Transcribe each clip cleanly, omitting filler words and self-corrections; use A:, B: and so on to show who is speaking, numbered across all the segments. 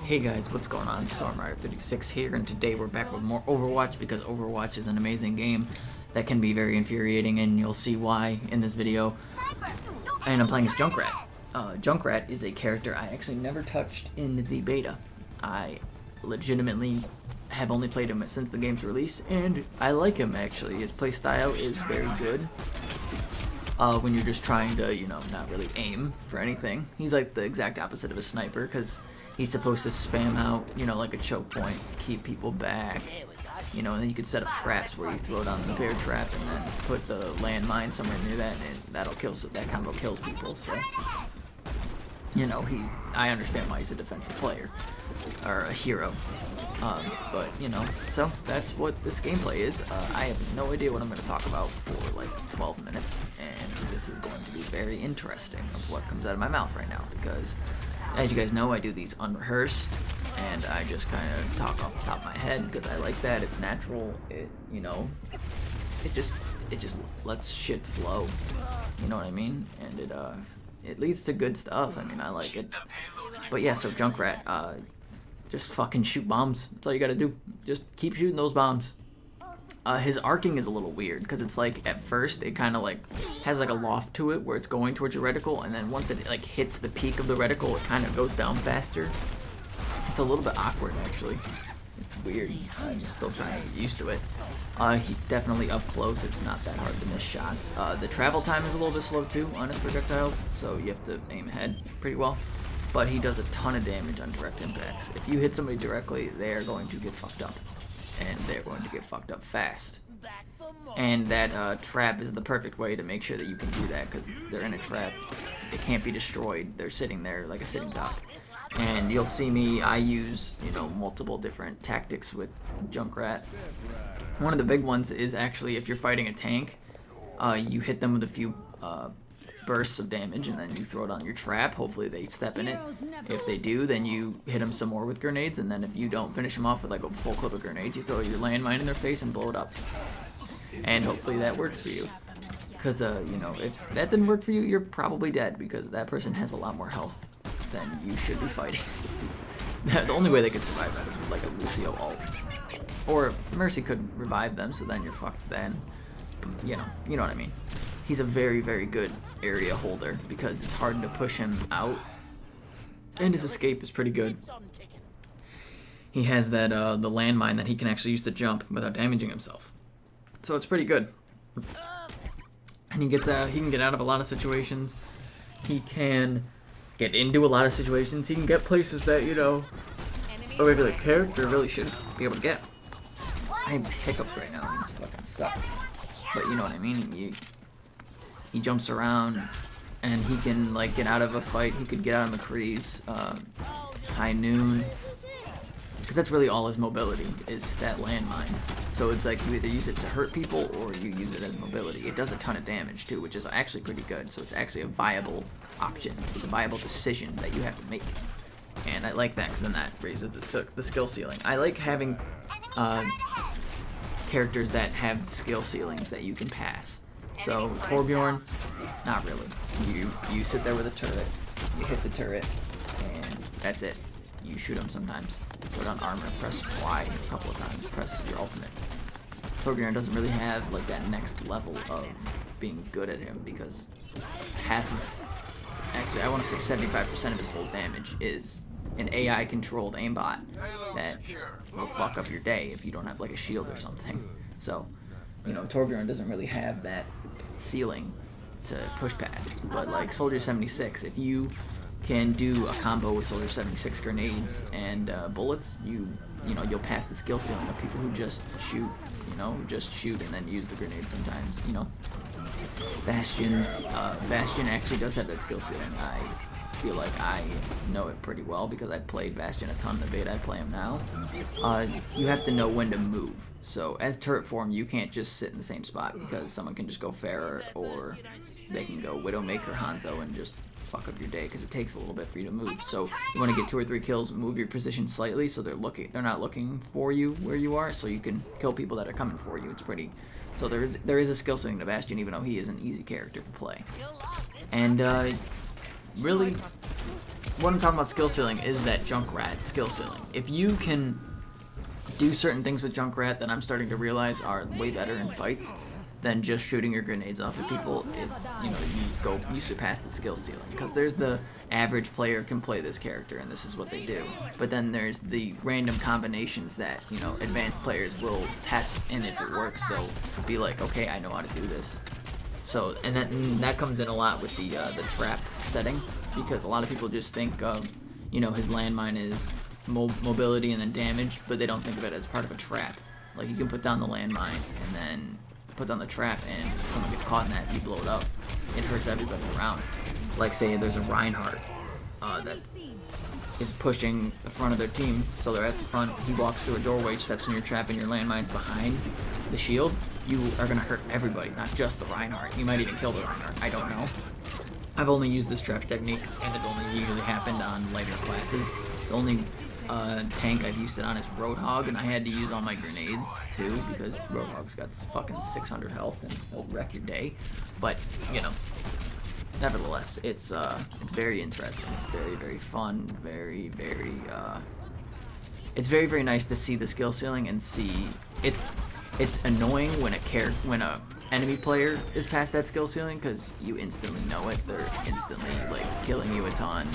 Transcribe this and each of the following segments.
A: Hey guys, what's going on? StormRider36 here, and today we're back with more Overwatch because Overwatch is an amazing game that can be very infuriating, and you'll see why in this video. And I'm playing as Junkrat. Junkrat is a character I actually never touched in the beta. I legitimately have only played him since the game's release, and I like him actually. His playstyle is very good. When you're just trying to, not really aim for anything. He's like the exact opposite of a sniper, because he's supposed to spam out, like a choke point, keep people back, and then you can set up traps where you throw down the bear trap and then put the landmine somewhere near that, and that'll kill, so that combo kills people, so, I understand why he's a defensive player, or a hero, but, so that's what this gameplay is. I have no idea what I'm going to talk about for like 12 minutes, and this is going to be very interesting of what comes out of my mouth right now, because as you guys know, I do these unrehearsed, and I just kind of talk off the top of my head because I like that. It's natural. It just lets shit flow. You know what I mean? And it leads to good stuff. I mean, I like it. But yeah, so Junkrat, just fucking shoot bombs. That's all you gotta do. Just keep shooting those bombs. His arcing is a little weird because it's like at first it kind of like has like a loft to it where it's going towards your reticle, and then once it like hits the peak of the reticle, it kind of goes down faster. It's a little bit awkward actually. It's weird. I'm still trying to get used to it. He definitely up close. It's not that hard to miss shots. The travel time is a little bit slow too on his projectiles, so you have to aim ahead pretty well. But he does a ton of damage on direct impacts. If you hit somebody directly, they are going to get fucked up. And they're going to get fucked up fast. And that trap is the perfect way to make sure that you can do that, because they're in a trap. They can't be destroyed. They're sitting there like a sitting duck. And you'll see me, I use, multiple different tactics with Junkrat. One of the big ones is actually if you're fighting a tank, you hit them with a few bursts of damage, and then you throw it on your trap. Hopefully they step in it. If they do, then you hit them some more with grenades, and then if you don't finish them off with like a full clip of grenades, you throw your landmine in their face and blow it up. And hopefully that works for you. Because, if that didn't work for you, you're probably dead, because that person has a lot more health than you should be fighting. The only way they could survive that is with like a Lucio ult. Or Mercy could revive them, so then you're fucked then. You know what I mean. He's a very, very good area holder because it's hard to push him out, and his escape is pretty good. He has that the landmine that he can actually use to jump without damaging himself, so it's pretty good. And he can get out of a lot of situations. He can get into a lot of situations. He can get places that a regular character really shouldn't be able to get. I have hiccups right now, and it fucking sucks. But you know what I mean. He jumps around, and he can like get out of a fight. He could get out of McCree's high noon, because that's really all his mobility is, that landmine. So it's like you either use it to hurt people or you use it as mobility. It does a ton of damage too, which is actually pretty good. So it's actually a viable option. It's a viable decision that you have to make, and I like that because then that raises the skill ceiling. I like having characters that have skill ceilings that you can pass. So Torbjorn, not really. You sit there with a turret, you hit the turret, and that's it. You shoot him sometimes. Put on armor, press Y a couple of times, press your ultimate. Torbjorn doesn't really have like that next level of being good at him, because actually I want to say 75% of his whole damage is an AI controlled aimbot that will fuck up your day if you don't have like a shield or something. So Torbjorn doesn't really have that ceiling to push past. But like Soldier 76, if you can do a combo with Soldier 76 grenades and bullets, you'll pass the skill ceiling of people who just shoot, and then use the grenades sometimes. Bastion actually does have that skill ceiling. I feel like I know it pretty well because I played Bastion a ton in the beta. I play him now. You have to know when to move. So as turret form, you can't just sit in the same spot, because someone can just go Pharah, or they can go Widowmaker, Hanzo, and just fuck up your day, because it takes a little bit for you to move. So you want to get 2 or 3 kills, move your position slightly so they're not looking for you where you are, so you can kill people that are coming for you. It's pretty. So there is a skill ceiling to Bastion, even though he is an easy character to play. And really, what I'm talking about skill ceiling is that Junkrat skill ceiling. If you can do certain things with Junkrat that I'm starting to realize are way better in fights than just shooting your grenades off at people, you surpass the skill ceiling. Because there's the average player can play this character and this is what they do. But then there's the random combinations that, advanced players will test, and if it works, they'll be like, okay, I know how to do this. So, and that comes in a lot with the trap setting, because a lot of people just think of, his landmine is mobility and then damage, but they don't think of it as part of a trap. Like, you can put down the landmine and then put down the trap, and if someone gets caught in that, you blow it up. It hurts everybody around. Like, say there's a Reinhardt that is pushing the front of their team, so they're at the front, he walks through a doorway, steps in your trap, and your landmine's behind the shield, you are going to hurt everybody, not just the Reinhardt. You might even kill the Reinhardt, I don't know. I've only used this trap technique, and it only usually happened on lighter classes. The only tank I've used it on is Roadhog, and I had to use all my grenades too, because Roadhog's got fucking 600 health and he'll wreck your day. But nevertheless, it's very interesting. It's very, very fun. Very, very. It's very, very nice to see the skill ceiling and see it's annoying when a enemy player is past that skill ceiling, because you instantly know it. They're instantly killing you a ton.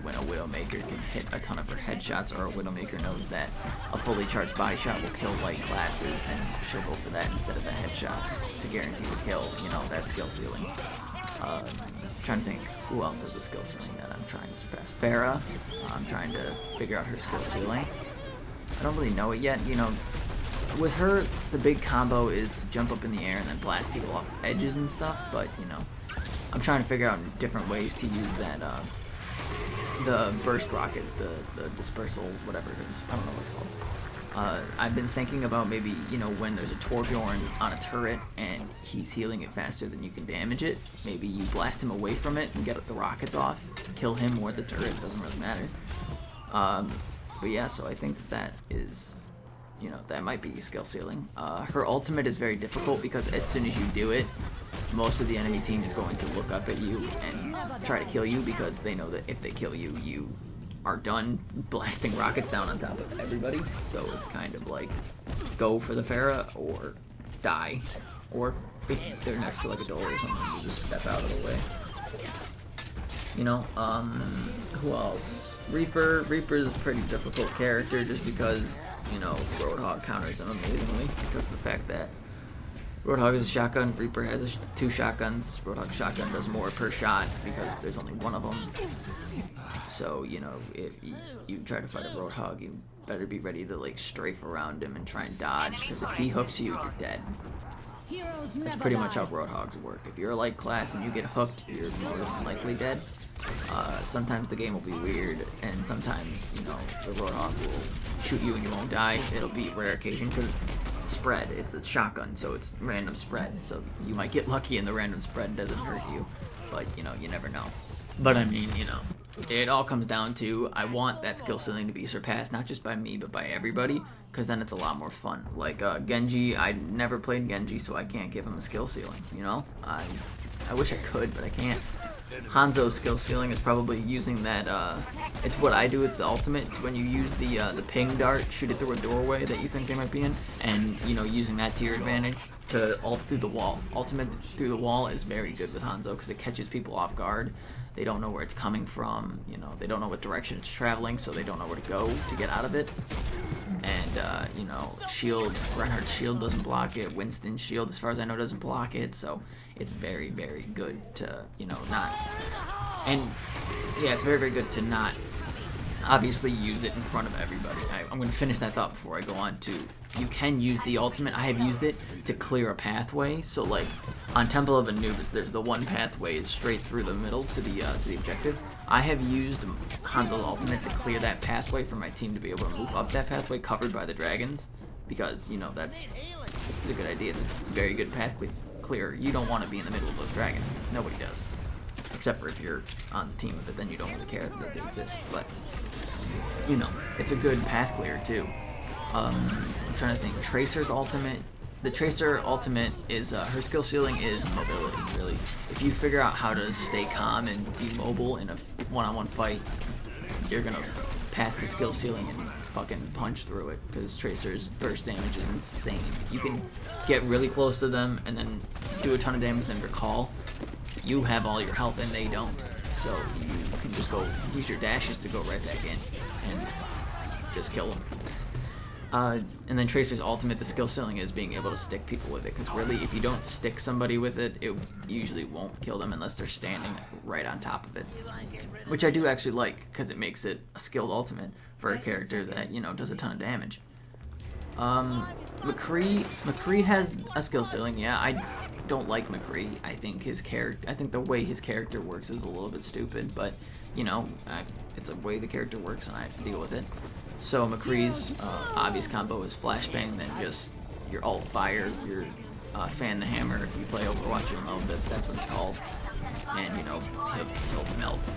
A: When a Widowmaker can hit a ton of her headshots, or a Widowmaker knows that a fully charged body shot will kill light classes, and she'll go for that instead of the headshot to guarantee the kill. That skill ceiling. I'm trying to think who else has a skill ceiling that I'm trying to surpass. Pharah, I'm trying to figure out her skill ceiling. I don't really know it yet. With her, the big combo is to jump up in the air and then blast people off edges and stuff, but, I'm trying to figure out different ways to use that, the burst rocket, the dispersal, whatever it is. I don't know what it's called. I've been thinking about maybe, when there's a Torbjorn on a turret and he's healing it faster than you can damage it, maybe you blast him away from it and get the rockets off, kill him or the turret, doesn't really matter. But yeah, so I think that is... that might be skill ceiling. Her ultimate is very difficult, because as soon as you do it, most of the enemy team is going to look up at you and try to kill you, because they know that if they kill you, you are done blasting rockets down on top of everybody. So it's kind of like, go for the Pharah or die. Or if they're next to a door or something, you just step out of the way. Who else? Reaper. Reaper's a pretty difficult character, just because Roadhog counters him amazingly, because of the fact that Roadhog is a shotgun, Reaper has two shotguns. Roadhog shotgun does more per shot because there's only one of them. So, if you try to fight a Roadhog, you better be ready to strafe around him and try and dodge, because if he hooks you, you're dead. That's pretty much how Roadhogs work. If you're a light class and you get hooked, you're more than likely dead. Sometimes the game will be weird, and sometimes, the Roadhog will shoot you and you won't die. It'll be a rare occasion, because it's spread. It's a shotgun, so it's random spread. So you might get lucky and the random spread doesn't hurt you, but, you never know. But I mean, it all comes down to, I want that skill ceiling to be surpassed, not just by me, but by everybody, because then it's a lot more fun. Like, Genji, I never played Genji, so I can't give him a skill ceiling, I wish I could, but I can't. Hanzo's skill ceiling is probably using that, it's what I do with the ultimate. It's when you use the ping dart, shoot it through a doorway that you think they might be in, and, using that to your advantage to ult through the wall. Ultimate through the wall is very good with Hanzo, because it catches people off guard. They don't know where it's coming from, they don't know what direction it's traveling, so they don't know where to go to get out of it. And, shield, Reinhardt's shield doesn't block it, Winston's shield, as far as I know, doesn't block it, so it's very, very good to, not, and, yeah, it's very, very good to not, obviously, use it in front of everybody. I'm going to finish that thought before I go on to, you can use the ultimate. I have used it to clear a pathway, so, on Temple of Anubis, there's the one pathway straight through the middle to the objective. I have used Hanzo's ultimate to clear that pathway for my team to be able to move up that pathway covered by the dragons, because, it's a good idea. It's a very good path clear. You don't want to be in the middle of those dragons. Nobody does. Except for if you're on the team with it, then you don't really care that they exist. But, it's a good path clear, too. I'm trying to think. Tracer's ultimate. The Tracer ultimate is, her skill ceiling is mobility, really. If you figure out how to stay calm and be mobile in a one-on-one fight, you're gonna pass the skill ceiling and fucking punch through it, because Tracer's burst damage is insane. You can get really close to them and then do a ton of damage, then recall. You have all your health and they don't, so you can just go use your dashes to go right back in and just kill them. And then Tracer's ultimate, the skill ceiling is being able to stick people with it, because really if you don't stick somebody with it, it usually won't kill them unless they're standing right on top of it, which I do actually like, because it makes it a skilled ultimate for a character that, you know, does a ton of damage. McCree has a skill ceiling. Yeah, I don't like McCree. I think the way his character works is a little bit stupid, but you know, it's a way the character works and I have to deal with it. So McCree's obvious combo is flashbang, then just your alt fire, your fan the hammer. If you play Overwatch, you'll know that that's what it's called. And you know, he'll melt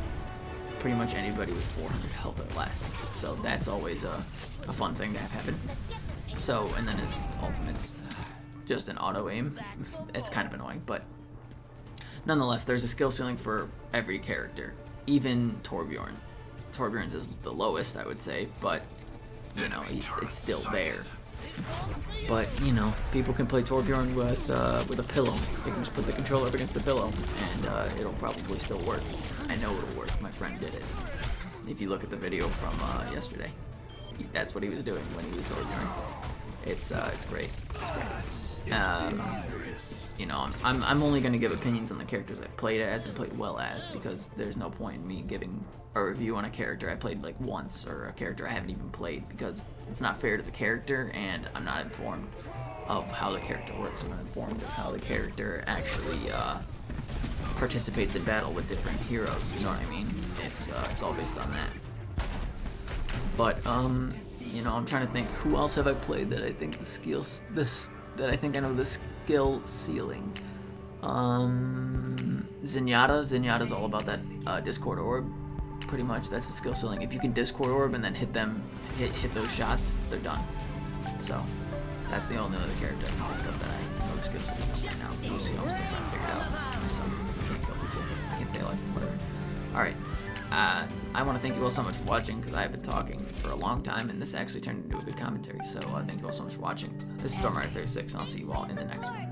A: pretty much anybody with 400 health or less. So that's always a fun thing to have happen. So, and then his ultimate's just an auto aim. It's kind of annoying, but nonetheless, there's a skill ceiling for every character, even Torbjorn. Torbjorn's is the lowest, I would say, but you know, it's still there. But you know, people can play Torbjorn with a pillow. They can just put the controller up against the pillow, and it'll probably still work. I know it'll work. My friend did it. If you look at the video from yesterday, that's what he was doing when he was Torbjorn. It's great. It's great. You know, I'm only gonna give opinions on the characters I played as and played well as, because there's no point in me giving a review on a character I played like once or a character I haven't even played, because it's not fair to the character and I'm not informed of how the character works. I'm not informed of how the character actually participates in battle with different heroes. You know what I mean? It's all based on that. But you know, I'm trying to think, who else have I played that I think that I think I know the skill ceiling. Zenyatta's all about that Discord orb, pretty much. That's the skill ceiling. If you can Discord orb and then hit those shots, they're done. So that's the only other character I can think of that I know the skill ceiling right now. Lucy, I'm still trying to figure it out. My son can't kill people. I can't stay alive. Whatever. Alright. I want to thank you all so much for watching, because I've been talking for a long time and this actually turned into a good commentary. So thank you all so much for watching. This is Stormrider36, and I'll see you all in the next one.